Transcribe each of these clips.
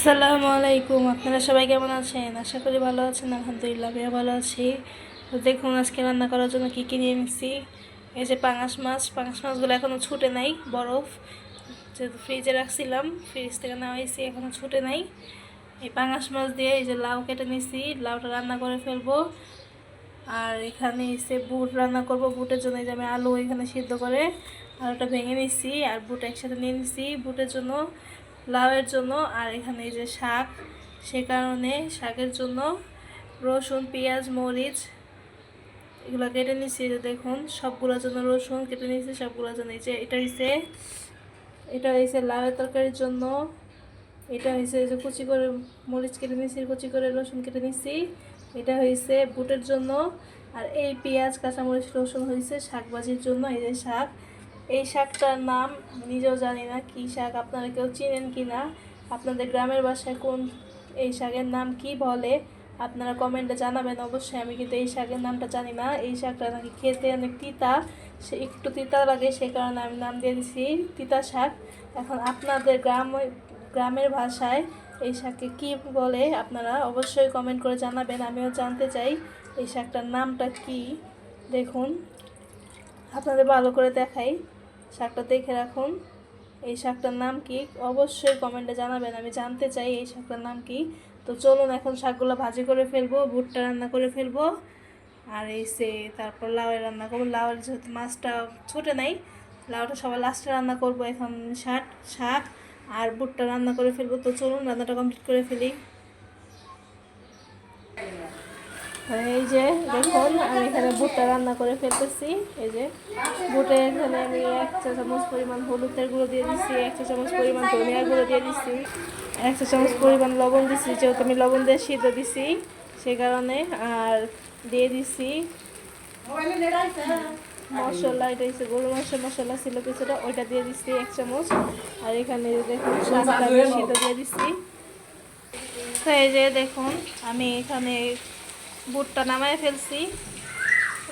আসসালামু আলাইকুম। আপনারা সবাই কেমন আছেন? আশা করি ভালো আছেন। আলহামদুলিল্লাহ আমিও ভালো আছি। তো দেখুন আজকে রান্না করার জন্য কী কী নিয়ে নিচ্ছি। এই যে পাঙাশ মাছগুলো এখনও ছুটে নাই, বরফ যেহেতু ফ্রিজে রাখছিলাম, ফ্রিজ থেকে নেওয়া হয়েছি, এখনও ছুটে নাই। এই পাঙাশ মাছ দিয়ে এই যে লাউ কেটে নিচ্ছি, লাউটা রান্না করে ফেলবো। আর এখানে এসে বুট রান্না করব। বুটের জন্য এই যে আমি আলু এখানে সিদ্ধ করে আলুটা ভেঙে নিচ্ছি আর বুট একসাথে নিয়ে নিচ্ছি বুটের জন্য, লাউয়ের জন্য। আর এখানে এই যে শাক, সে কারণে শাকের জন্য রসুন, পেঁয়াজ, মরিচ এগুলো কেটে নিচ্ছি। যে দেখুন সবগুলোর জন্য রসুন কেটে নিচ্ছি, সবগুলোর জন্য। এই যে এটা হয়েছে লাউয়ের তরকারির জন্য। এটা হয়েছে এই যে কুচি করে মরিচ কেটে নিচ্ছি, কুচি করে রসুন কেটে নিচ্ছি। এটা হয়েছে বুটের জন্য। আর এই পেঁয়াজ, কাঁচামরিচ, রসুন হয়েছে শাক ভাজির জন্য। এই যে শাক, এই শাকটার নাম আমি নিজেও জানি না কী শাক, আপনারা কেউ চিনেন কি না, আপনাদের গ্রামের বাসায় কোন এই শাকের নাম কি বলে আপনারা কমেন্টে জানাবেন অবশ্যই। আমি কিন্তু এই শাকের নামটা জানি না। এই শাকটা নাকি খেতে অনেক তিতা, সে একটু তিতা লাগে, সে কারণে আমি নাম দিয়ে দিচ্ছি তিতা শাক। এখন আপনাদের গ্রামের ভাষায় এই শাককে কী বলে আপনারা অবশ্যই কমেন্ট করে জানাবেন, আমিও জানতে চাই এই শাকটার নামটা কি। দেখুন আপনাদের ভালো করে দেখাই, শাকটা দেখে রাখুন। এই শাকটার নাম কি অবশ্যই কমেন্টে জানাবেন, আমি জানতে চাই এই শাকটার নাম কি। তো চলুন এখন শাকগুলো ভাজি করে ফেলবো, ভুট্টা রান্না করে ফেলবো। আর তারপর লাউয়ের রান্না করবো। লাউয়ের যেহেতু মাছটা ছোটে নাই, লাউটা সবার লাস্টে রান্না করবো। এখন শাক আর ভুট্টা রান্না করে ফেলবো। তো চলুন রান্নাটা কমপ্লিট করে ফেলি। এই যে দেখুন আমি এখানে ভুট্টা রান্না করে ফেলতেছি। এই যে বুটে এখানে আমি 1 চা চামচ পরিমাণ হলুদের গুঁড়ো দিয়ে দিচ্ছি, 1 চা চামচ পরিমাণ ধনিয়ার গুঁড়ো দিয়ে দিচ্ছি, 1 চা চামচ পরিমাণ লবণ দিচ্ছি, যেহেতু আমি লবণ দিয়ে সিদ্ধ দিচ্ছি সে কারণে। আর দিয়ে দিচ্ছি মশলা, এটা হচ্ছে গরু মাংসের মশলা ছিল কিছুটা, ওইটা দিয়ে দিচ্ছি 1 চামচ। আর এখানে দেখুন শাকটা সিদ্ধ দিয়ে দিচ্ছি। তো এই যে দেখুন আমি এখানে বুটটা নামায় ফেলছি।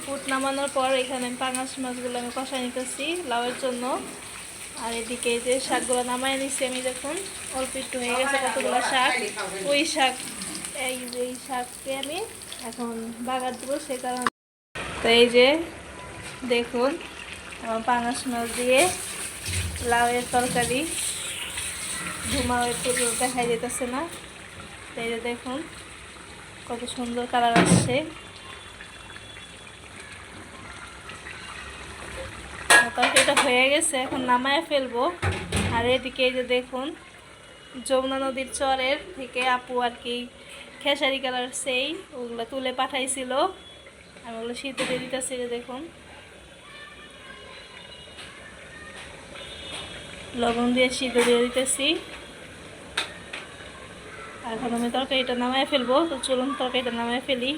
বুট নামানোর পর এখানে পাঙাশ মাছগুলো আমি কষাই নিতেছি লাউয়ের জন্য। আর এদিকে যে শাকগুলো নামায় নিচ্ছি আমি, দেখুন অল্প একটু হয়ে গেছে কতগুলো শাক। ওই শাক এই শাককে আমি এখন বাগার দেবো, সে কারণে। তো এই যে দেখুন আমার পাঙাশ মাছ দিয়ে লাউয়ের তরকারি, ধুমা একটু দেখাই যেতেছে না। তো এই যে দেখুন কত সুন্দর কালার আসছে। তরকারিটা হয়ে গেছে, এখন নামায় ফেলবো। আর এদিকে এই যে দেখুন যমুনা নদীর চরের থেকে আপু আর কি খেসারি কালার সেই ওগুলো তুলে পাঠাইছিল, আমি ওগুলো সিদ্ধ দিয়ে দিতেছি। যে দেখুন লবণ দিয়ে সিদ্ধ দিয়ে দিতেছি। এখন আমি তরকারিটা নামায় ফেলবো। তো চলুন তরকারিটা নামায় ফেলি।